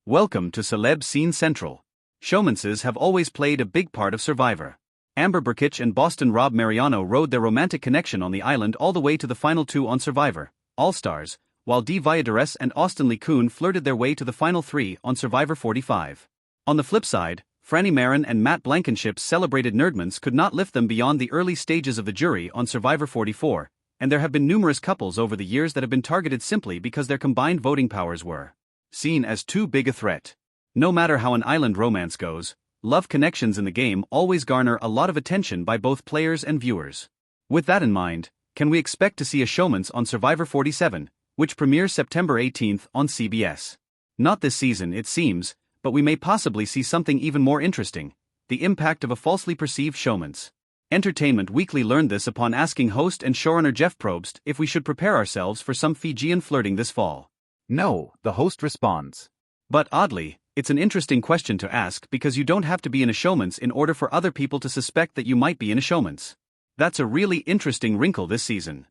Welcome to Celeb Scene Central. Showmances have always played a big part of Survivor. Amber Burkich and Boston Rob Mariano rode their romantic connection on the island all the way to the final two on Survivor, All-Stars, while Dee Valladares and Austin Lee Kuhn flirted their way to the final three on Survivor 45. On the flip side, Franny Marin and Matt Blankenship's celebrated nerdmans could not lift them beyond the early stages of the jury on Survivor 44, and there have been numerous couples over the years that have been targeted simply because their combined voting powers were seen as too big a threat. No matter how an island romance goes, love connections in the game always garner a lot of attention by both players and viewers. With that in mind, can we expect to see a showmance on Survivor 47, which premieres September 18th on CBS? Not this season, it seems, but we may possibly see something even more interesting: the impact of a falsely perceived showmance. Entertainment Weekly learned this upon asking host and showrunner Jeff Probst if we should prepare ourselves for some Fijian flirting this fall. No, the host responds. But oddly, it's an interesting question to ask because you don't have to be in a showmance in order for other people to suspect that you might be in a showmance. That's a really interesting wrinkle this season.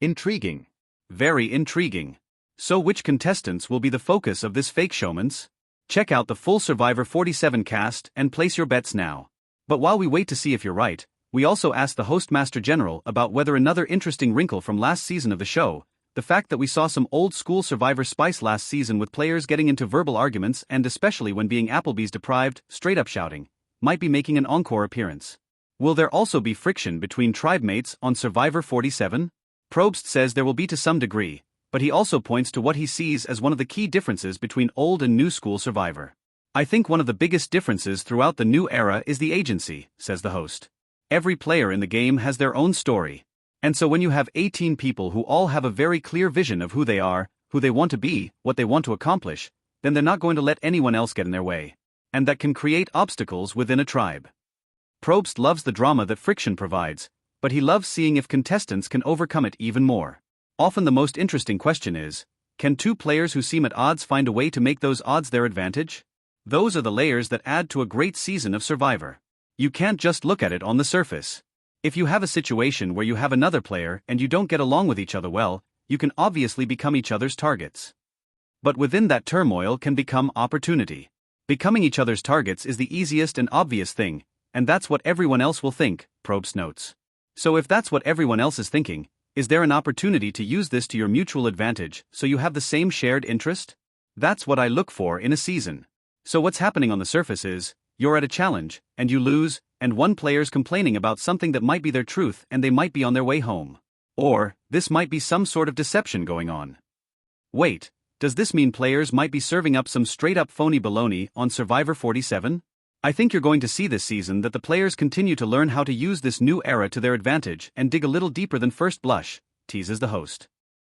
Intriguing. Very intriguing. So which contestants will be the focus of this fake showmance? Check out the full Survivor 47 cast and place your bets now. But while we wait to see if you're right, we also asked the Hostmaster General about whether another interesting wrinkle from last season of the show, the fact that we saw some old-school Survivor spice last season with players getting into verbal arguments and especially when being Applebee's deprived, straight-up shouting, might be making an encore appearance. Will there also be friction between tribe mates on Survivor 47? Probst says there will be to some degree, but he also points to what he sees as one of the key differences between old and new-school Survivor. "I think one of the biggest differences throughout the new era is the agency," says the host. "Every player in the game has their own story. And so when you have 18 people who all have a very clear vision of who they are, who they want to be, what they want to accomplish, then they're not going to let anyone else get in their way. And that can create obstacles within a tribe." Probst loves the drama that friction provides, but he loves seeing if contestants can overcome it even more. Often the most interesting question is, can two players who seem at odds find a way to make those odds their advantage? Those are the layers that add to a great season of Survivor. You can't just look at it on the surface. If you have a situation where you have another player and you don't get along with each other well, you can obviously become each other's targets. But within that turmoil can become opportunity. Becoming each other's targets is the easiest and obvious thing, and that's what everyone else will think, Probst notes. So if that's what everyone else is thinking, is there an opportunity to use this to your mutual advantage so you have the same shared interest? That's what I look for in a season. So what's happening on the surface is, you're at a challenge, and you lose, and one player's complaining about something that might be their truth and they might be on their way home. Or, this might be some sort of deception going on. Wait, does this mean players might be serving up some straight-up phony baloney on Survivor 47? I think you're going to see this season that the players continue to learn how to use this new era to their advantage and dig a little deeper than first blush, teases the host.